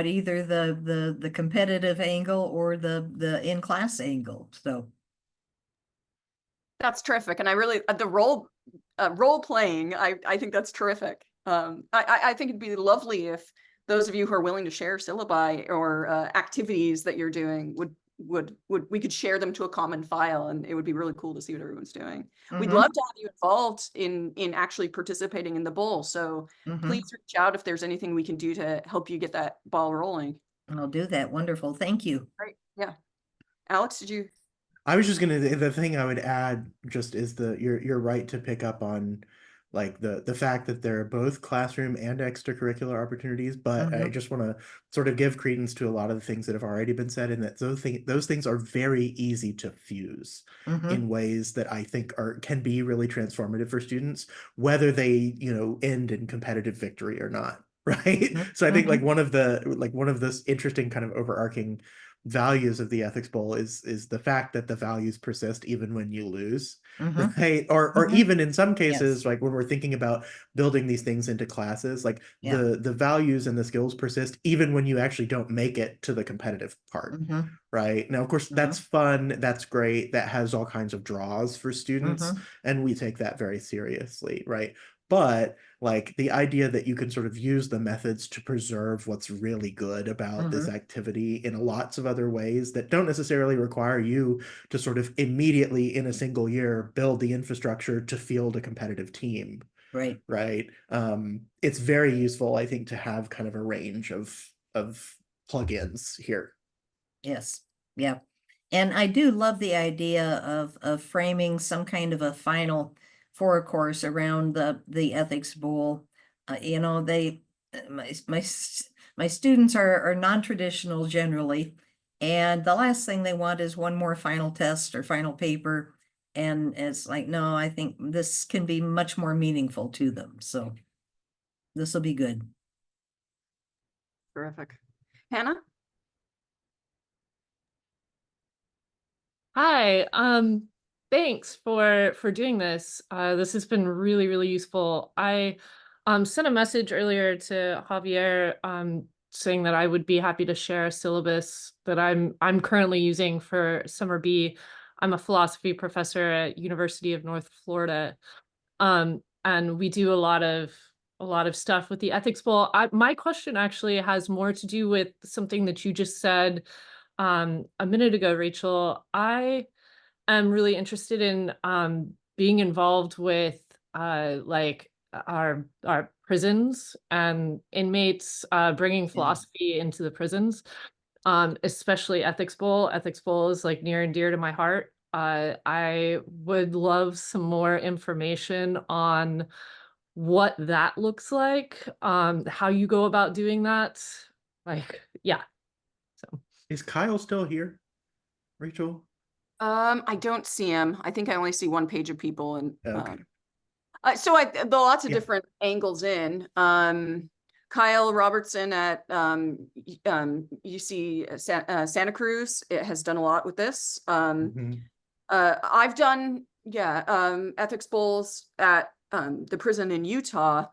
either the competitive angle or the in-class angle. So That's terrific. And I really, the role playing, I think that's terrific. I think it'd be lovely if those of you who are willing to share syllabi or activities that you're doing we could share them to a common file, and it would be really cool to see what everyone's doing. We'd love to have you involved in actually participating in the bowl. So please reach out if there's anything we can do to help you get that ball rolling. I'll do that. Wonderful. Thank you. Great. Yeah. Alex, did you? I was just gonna, the thing I would add just is you're right to pick up on like the fact that there are both classroom and extracurricular opportunities, but I just want to sort of give credence to a lot of the things that have already been said, and that those things are very easy to fuse in ways that I think can be really transformative for students, whether they, you know, end in competitive victory or not. Right. So I think like one of those interesting kind of overarching values of the Ethics Bowl is the fact that the values persist even when you lose, right? Or even in some cases, like when we're thinking about building these things into classes, like the values and the skills persist even when you actually don't make it to the competitive part, right? Now, of course, that's fun, that's great, that has all kinds of draws for students, and we take that very seriously, right? But like the idea that you can sort of use the methods to preserve what's really good about this activity in lots of other ways that don't necessarily require you to sort of immediately in a single year build the infrastructure to field a competitive team. Right. Right. It's very useful, I think, to have kind of a range of plugins here. Yes. Yeah. And I do love the idea of framing some kind of a final for a course around the Ethics Bowl. You know, my my students are non-traditional generally. And the last thing they want is one more final test or final paper. And it's like, no, I think this can be much more meaningful to them. So this will be good. Terrific. Hannah? Hi, thanks for doing this. This has been really, really useful. I sent a message earlier to Javier saying that I would be happy to share a syllabus that I'm currently using for summer B. I'm a philosophy professor at University of North Florida. And we do a lot of stuff with the ethics bowl. My question actually has more to do with something that you just said a minute ago, Rachel. I am really interested in being involved with like our prisons and inmates, bringing philosophy into the prisons, especially ethics bowl. Ethics bowl is like near and dear to my heart. I would love some more information on what that looks like, how you go about doing that. Like, yeah. So Is Kyle still here, Rachel? I don't see him. I think I only see one page of people, and Okay. so there are lots of Yeah. different angles in. Kyle Robertson at UC Santa Cruz, it has done a lot with this. Mhm. I've done ethics bowls at the prison in Utah,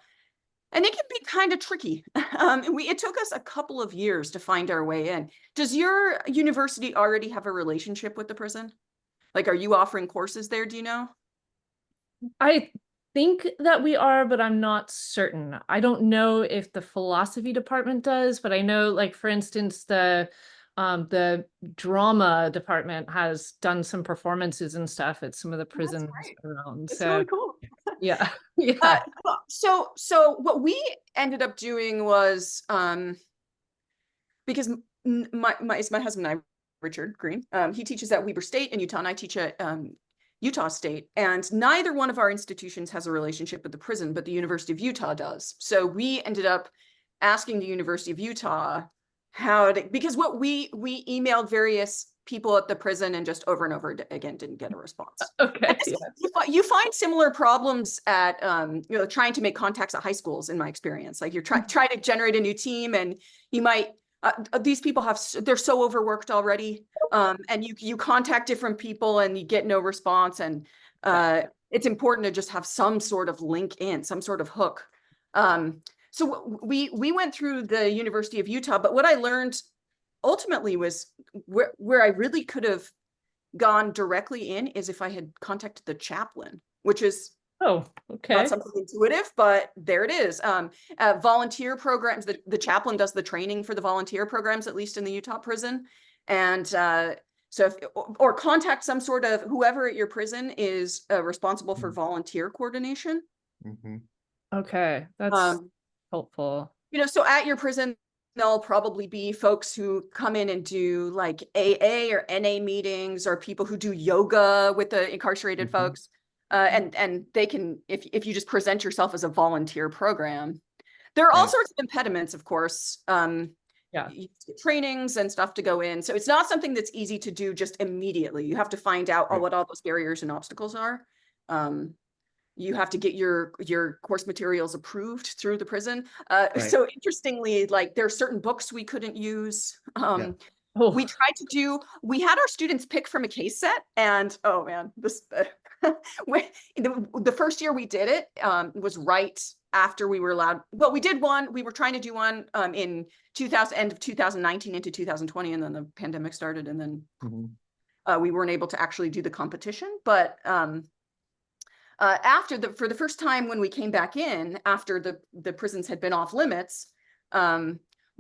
and it can be kind of tricky. It took us a couple of years to find our way in. Does your university already have a relationship with the prison? Like, are you offering courses there? Do you know? I think that we are, but I'm not certain. I don't know if the philosophy department does, but I know, like, for instance, the drama department has done some performances and stuff at some of the prisons around. It's So really cool. yeah. Yeah. So what we ended up doing was because my husband and I, Richard-Greene, he teaches at Weber State in Utah, and I teach at Utah State, and neither one of our institutions has a relationship with the prison, but the University of Utah does. So we ended up asking the University of Utah because what we emailed various people at the prison, and just over and over again didn't get a response. Okay. Yeah. You find similar problems at trying to make contacts at high schools, in my experience. Like, you're trying to generate a new team, and you might these people they're so overworked already, and you contact different people and you get no response, and it's important to just have some sort of link in, some sort of hook. So we went through the University of Utah, but what I learned ultimately was where I really could have gone directly in is if I had contacted the chaplain, which is okay. not something intuitive, but there it is. Volunteer programs, the chaplain does the training for the volunteer programs, at least in the Utah prison. And so or contact some sort of, whoever at your prison is responsible for volunteer coordination. Mm-hmm. Okay, that's helpful. So at your prison, there'll probably be folks who come in and do like AA or NA meetings, or people who do yoga with the incarcerated folks. And they can, if you just present yourself as a volunteer program, there are all sorts of impediments, of course. Trainings and stuff to go in. So it's not something that's easy to do just immediately. You have to find out what all those barriers and obstacles are. You have to get your course materials approved through the prison. So interestingly, like, there are certain books we couldn't use. We tried to we had our students pick from a case set, and oh man, this the first year we did it was right after we were allowed. Well, we were trying to do one in end of 2019 into 2020, and then the pandemic started, and then we weren't able to actually do the competition. But for the first time when we came back in, after the prisons had been off limits,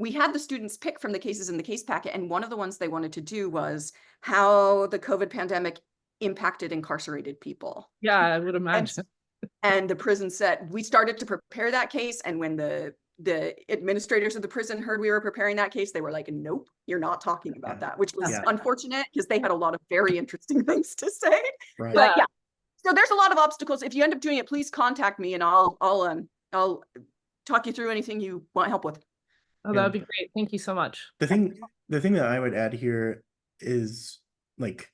we had the students pick from the cases in the case packet, and one of the ones they wanted to do was how the COVID pandemic impacted incarcerated people. Yeah, I would imagine. And the prison said, we started to prepare that case, and when the administrators of the prison heard we were preparing that case, they were like, nope, you're not talking about that, which was unfortunate, because they had a lot of very interesting things to say. Right. But yeah, so there's a lot of obstacles. If you end up doing it, please contact me, and I'll talk you through anything you want help with. Oh, Yeah. that would be great. Thank you so much. The thing that I would add here is like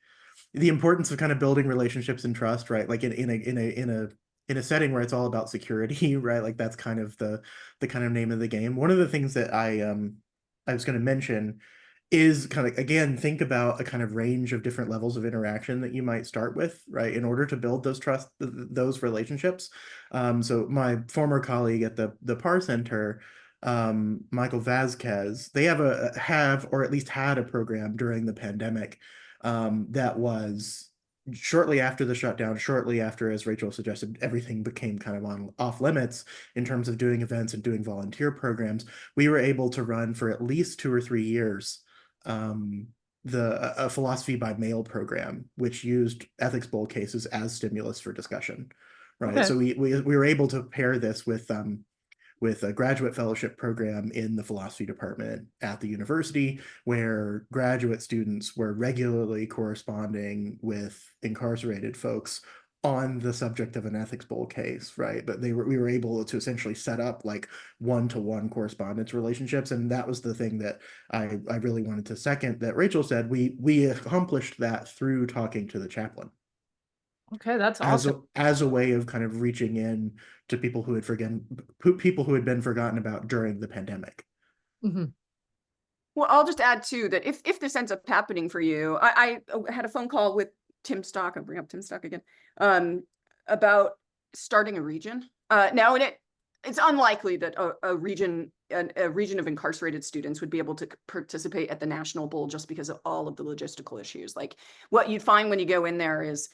the importance of kind of building relationships and trust, right? Like in a setting where it's all about security, right? Like that's kind of the kind of name of the game. One of the things that I was going to mention is kind of, again, think about a kind of range of different levels of interaction that you might start with, right, in order to build those relationships. So my former colleague at the PAR Center, Michael Vasquez, they have or at least had a program during the pandemic that was shortly after the shutdown, shortly after, as Rachel suggested, everything became kind of off limits in terms of doing events and doing volunteer programs. We were able to run for at least 2 or 3 years a philosophy by mail program, which used ethics bowl cases as stimulus for discussion, right? Okay. So we were able to pair this with a graduate fellowship program in the philosophy department at the university, where graduate students were regularly corresponding with incarcerated folks on the subject of an ethics bowl case, right? But we were able to essentially set up like one-to-one correspondence relationships, and that was the thing that I really wanted to second that Rachel said. We accomplished that through talking to the chaplain. Okay, that's awesome. As a way of kind of reaching in to people who had been forgotten about during the pandemic. Mm-hmm. Well, I'll just add too that if this ends up happening for you, I had a phone call with Tim Stock. I'll bring up Tim Stock again, about starting a region. Now, it's unlikely that a region of incarcerated students would be able to participate at the national bowl just because of all of the logistical issues. Like what you'd find when you go in there is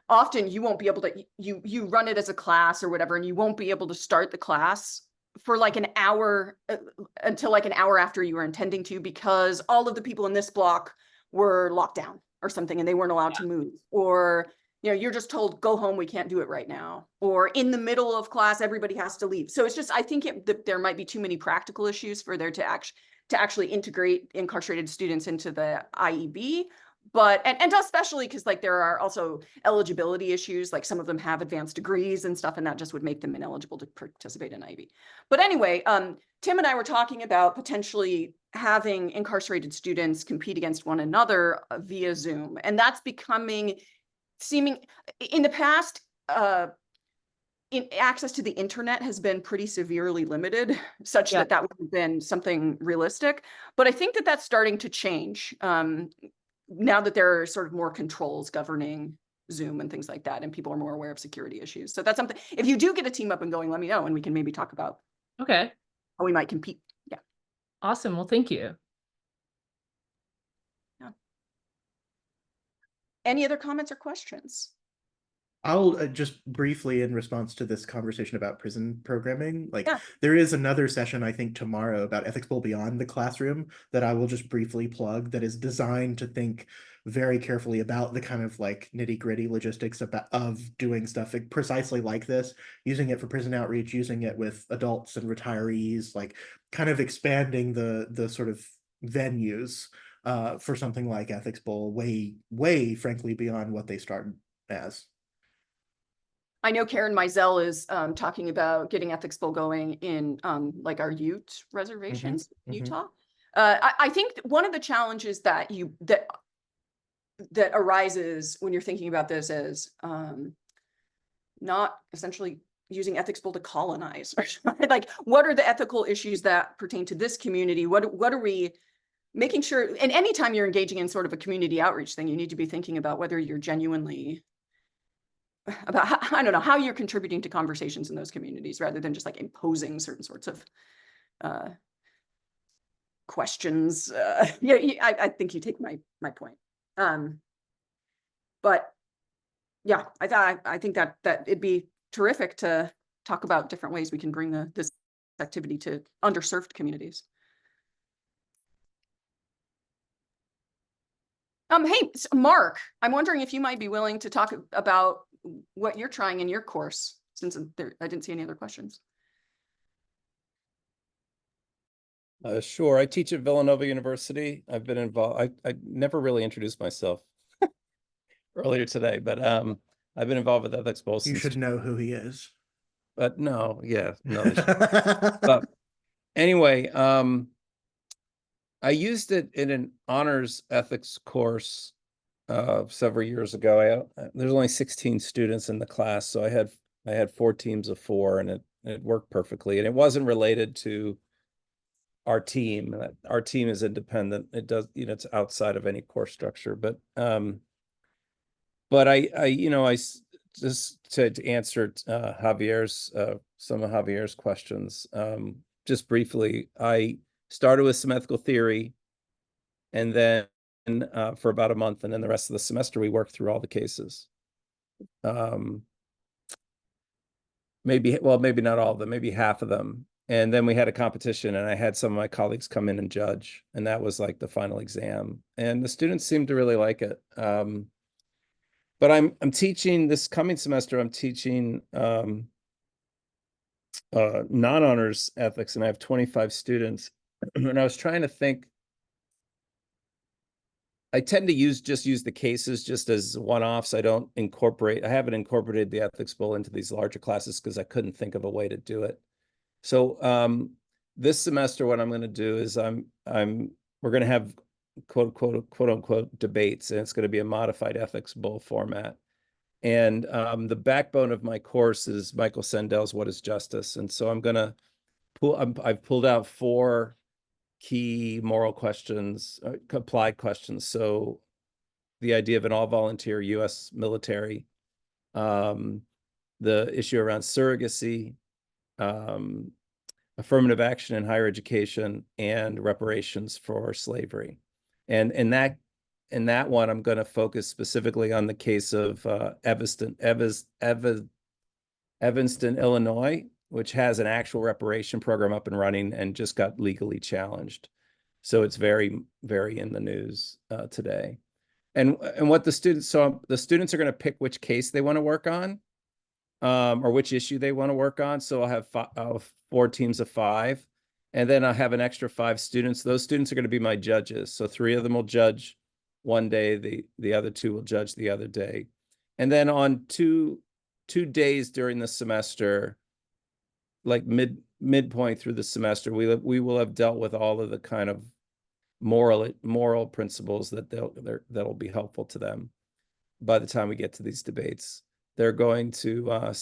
often you won't be able to, you run it as a class or whatever, and you won't be able to start the class for like an hour until like an hour after you were intending to, because all of the people in this block were locked down or something and they weren't allowed to move, or you're just told go home, we can't do it right now, or in the middle of class everybody has to leave. So it's just, I think there might be too many practical issues for there to actually integrate incarcerated students into the IEB. But and especially because like there are also eligibility issues, like some of them have advanced degrees and stuff, and that just would make them ineligible to participate in IB. But anyway, Tim and I were talking about potentially having incarcerated students compete against one another via Zoom, and that's seeming in the past. Access to the internet has been pretty severely limited, such that would have been something realistic. But I think that that's starting to change. Now that there are sort of more controls governing Zoom and things like that, and people are more aware of security issues. So that's something, if you do get a team up and going, let me know and we can maybe talk about how we might compete. Yeah. Awesome. Well, thank you. Yeah. Any other comments or questions? I'll just briefly, in response to this conversation about prison programming, there is another session, I think, tomorrow about Ethics Bowl Beyond the Classroom that I will just briefly plug, that is designed to think very carefully about the kind of like nitty-gritty logistics of doing stuff precisely like this, using it for prison outreach, using it with adults and retirees, like kind of expanding the sort of venues for something like Ethics Bowl way, frankly, beyond what they started as. I know Karen Mizell is talking about getting Ethics Bowl going in like our Ute reservations, Utah. I think one of the challenges that arises when you're thinking about this is not essentially using Ethics Bowl to colonize. Like, what are the ethical issues that pertain to this community? What are we making sure? And anytime you're engaging in sort of a community outreach thing, you need to be thinking about whether you're genuinely about, I don't know, how you're contributing to conversations in those communities rather than just like imposing certain sorts of questions. I think you take my point. But yeah, I think that it'd be terrific to talk about different ways we can bring this activity to underserved communities. Hey, Mark, I'm wondering if you might be willing to talk about what you're trying in your course, since I didn't see any other questions. Sure. I teach at Villanova University. I've been involved. I never really introduced myself earlier today, but I've been involved with Ethics Bowl. You should know who he is. But no, no. But anyway, I used it in an honors ethics course several years ago. There's only 16 students in the class, so I had 4 teams of 4, and it worked perfectly. And it wasn't related to our team. Our team is independent. It does, it's outside of any course structure. But just to answer Javier's some of Javier's questions, just briefly, I started with some ethical theory, and then for about a month, and then the rest of the semester we worked through all the cases. Maybe not all of them, maybe half of them. And then we had a competition, and I had some of my colleagues come in and judge, and that was like the final exam. And the students seemed to really like it. But I'm teaching this coming semester. I'm teaching non-honors ethics, and I have 25 students. And I was trying to think. I tend to just use the cases just as one-offs. I haven't incorporated the ethics bowl into these larger classes because I couldn't think of a way to do it. So this semester, what I'm going to do is we're going to have quote unquote debates, and it's going to be a modified ethics bowl format. And the backbone of my course is Michael Sandel's What is Justice? And so I've pulled out 4 key moral questions, applied questions. So the idea of an all-volunteer U.S. military, the issue around surrogacy, affirmative action in higher education, and reparations for slavery. And in that one, I'm going to focus specifically on the case of Evanston, Illinois, which has an actual reparation program up and running and just got legally challenged. So it's very, very in the news today. And what the students are going to pick which case they want to work on, or which issue they want to work on. So I'll have 4 teams of 5, and then I'll have an extra 5 students. Those students are going to be my judges. So 3 of them will judge one day, the other 2 will judge the other day. And then on two days during the semester, like midpoint through the semester, we will have dealt with all of the kind of moral principles that'll be helpful to them by the time we get to these debates. We're going to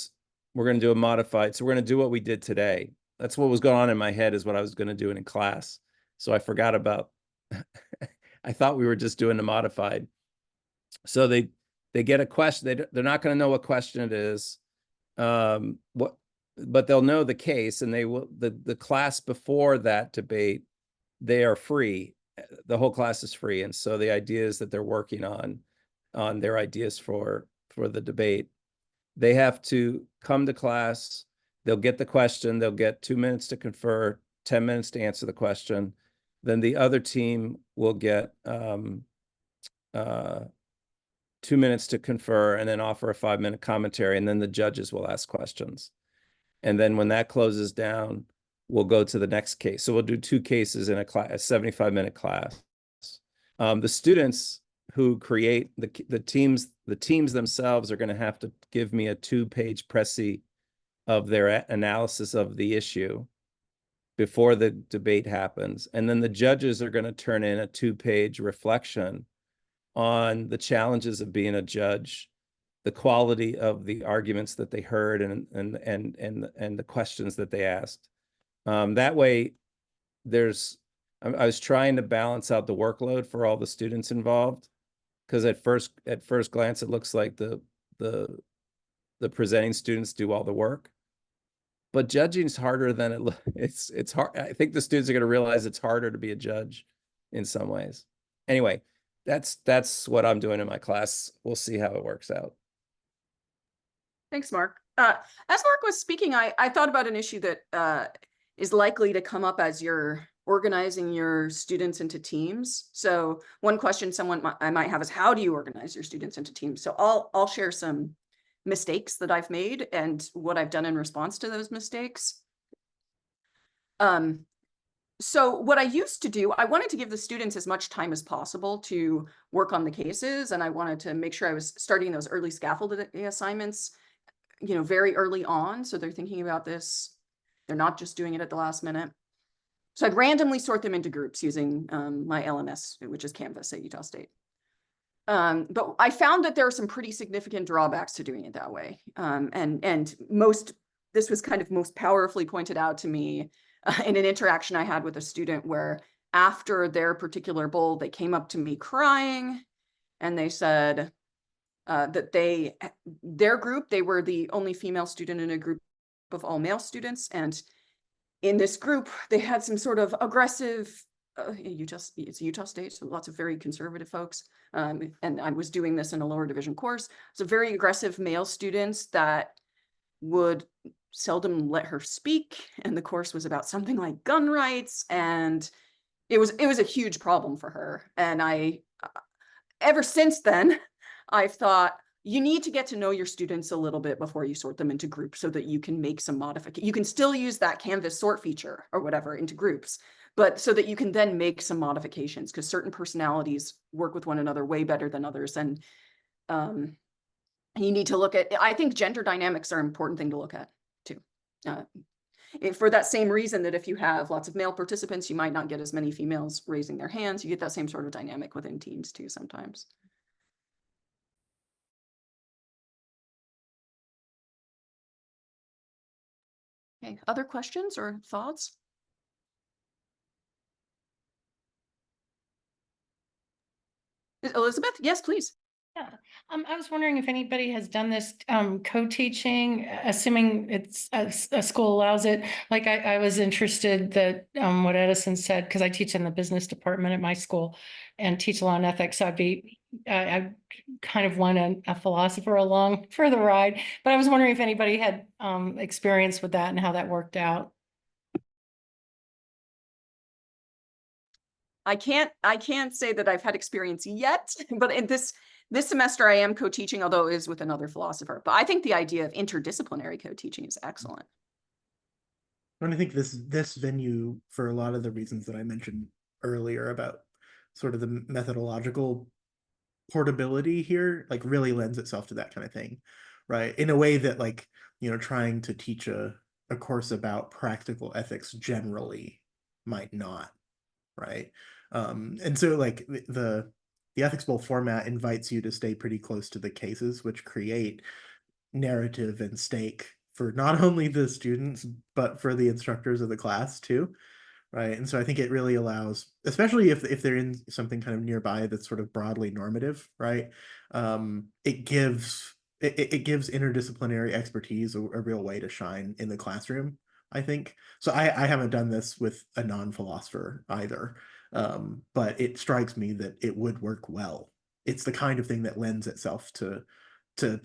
do a modified. So we're going to do what we did today. That's what was going on in my head, is what I was going to do in class. So I forgot about, I thought we were just doing the modified. So they get a question. They're not going to know what question it is. But they'll know the case, and they will, the class before that debate, they are free. The whole class is free. And so the idea is that they're working on their ideas for the debate. They have to come to class. They'll get the question. They'll get 2 minutes to confer, 10 minutes to answer the question. Then the other team will get 2 minutes to confer, and then offer a 5-minute commentary. And then the judges will ask questions. And then when that closes down, we'll go to the next case. So we'll do 2 cases in a 75-minute class. The students who create the teams themselves are going to have to give me a 2-page précis of their analysis of the issue before the debate happens. And then the judges are going to turn in a 2-page reflection on the challenges of being a judge, the quality of the arguments that they heard, and the questions that they asked. That way, I was trying to balance out the workload for all the students involved, because at first glance it looks like the presenting students do all the work, but judging is harder than it's hard. I think the students are going to realize it's harder to be a judge in some ways. Anyway, that's what I'm doing in my class. We'll see how it works out. Thanks, Mark. As Mark was speaking, I thought about an issue that is likely to come up as you're organizing your students into teams. So one question I might have is, how do you organize your students into teams? So I'll share some mistakes that I've made and what I've done in response to those mistakes. So what I used to do, I wanted to give the students as much time as possible to work on the cases, and I wanted to make sure I was starting those early scaffolded assignments, very early on, so they're thinking about this. They're not just doing it at the last minute. So I'd randomly sort them into groups using my LMS, which is Canvas at Utah State. But I found that there are some pretty significant drawbacks to doing it that way. This was kind of most powerfully pointed out to me in an interaction I had with a student where after their particular bowl, they came up to me crying and they said that their group, they were the only female student in a group of all male students. And in this group, they had some sort of aggressive, it's Utah State, so lots of very conservative folks. And I was doing this in a lower division course. So very aggressive male students that would seldom let her speak. And the course was about something like gun rights. And it was a huge problem for her. And ever since then, I've thought, you need to get to know your students a little bit before you sort them into groups so that you can make some modifications. You can still use that Canvas sort feature or whatever into groups, but so that you can then make some modifications because certain personalities work with one another way better than others. And you need to look at, I think gender dynamics are an important thing to look at too. For that same reason that if you have lots of male participants, you might not get as many females raising their hands. You get that same sort of dynamic within teams too sometimes. Okay, other questions or thoughts? Elizabeth, yes, please. Yeah, I was wondering if anybody has done this co-teaching, assuming it's a school allows it. Like I was interested that what Edison said, because I teach in the business department at my school and teach law and ethics. So I kind of want a philosopher along for the ride. But I was wondering if anybody had experience with that and how that worked out. I can't say that I've had experience yet, but in this semester I am co-teaching, although it is with another philosopher. But I think the idea of interdisciplinary co-teaching is excellent. And I think this venue, for a lot of the reasons that I mentioned earlier about sort of the methodological portability here, like really lends itself to that kind of thing, right? In a way that, like, you know, trying to teach a course about practical ethics generally might not, right? And so like the Ethics Bowl format invites you to stay pretty close to the cases, which create narrative and stake for not only the students, but for the instructors of the class too, right? And so I think it really allows, especially if they're in something kind of nearby that's sort of broadly normative, right? It gives interdisciplinary expertise a real way to shine in the classroom, I think. So I haven't done this with a non-philosopher either, but it strikes me that it would work well. It's the kind of thing that lends itself to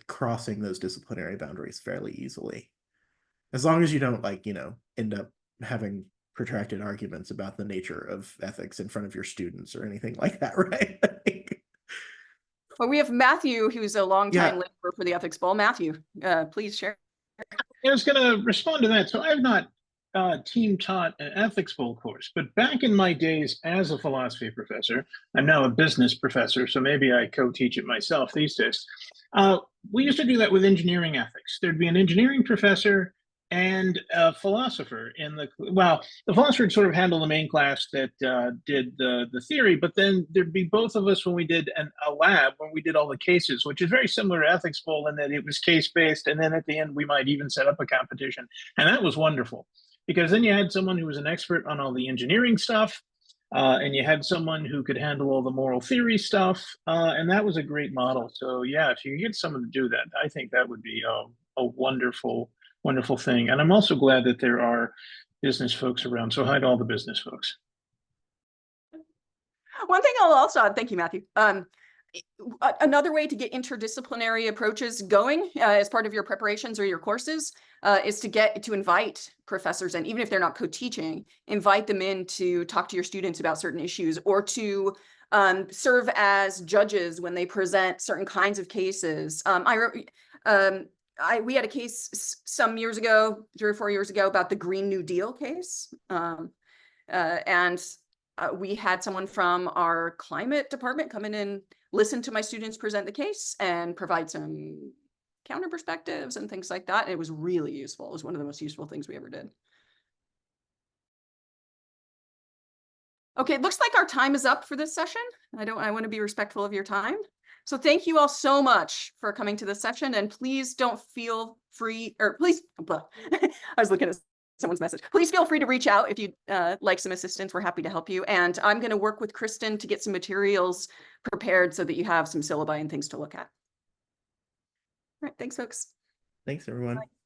crossing those disciplinary boundaries fairly easily. As long as you don't, like, you know, end up having protracted arguments about the nature of ethics in front of your students or anything like that, right? Well, we have Matthew, who's a longtime laborer for the Ethics Bowl. Matthew, please share. I was going to respond to that. So I've not team taught an ethics bowl course, but back in my days as a philosophy professor, I'm now a business professor, so maybe I co-teach it myself these days. We used to do that with engineering ethics. There'd be an engineering professor and a philosopher in the philosopher would sort of handle the main class that did the theory, but then there'd be both of us when we did a lab when we did all the cases, which is very similar to ethics bowl in that it was case-based, and then at the end we might even set up a competition, and that was wonderful because then you had someone who was an expert on all the engineering stuff, and you had someone who could handle all the moral theory stuff, and that was a great model. So yeah, if you get someone to do that, I think that would be a wonderful thing. And I'm also glad that there are business folks around. So hi to all the business folks. One thing I'll also add, thank you, Matthew. Another way to get interdisciplinary approaches going as part of your preparations or your courses is to invite professors, and even if they're not co-teaching, invite them in to talk to your students about certain issues, or to serve as judges when they present certain kinds of cases. We had a case some years ago, 3 or 4 years ago, about the Green New Deal case. We had someone from our climate department come in and listen to my students present the case and provide some counter perspectives and things like that. And it was really useful. It was one of the most useful things we ever did. Okay, it looks like our time is up for this session. I want to be respectful of your time. So thank you all so much for coming to this session, and please don't feel free, or please, I was looking at someone's message. Please feel free to reach out if you'd like some assistance. We're happy to help you. And I'm going to work with Kristen to get some materials prepared so that you have some syllabi and things to look at. All right, thanks, folks. Thanks, everyone. Bye.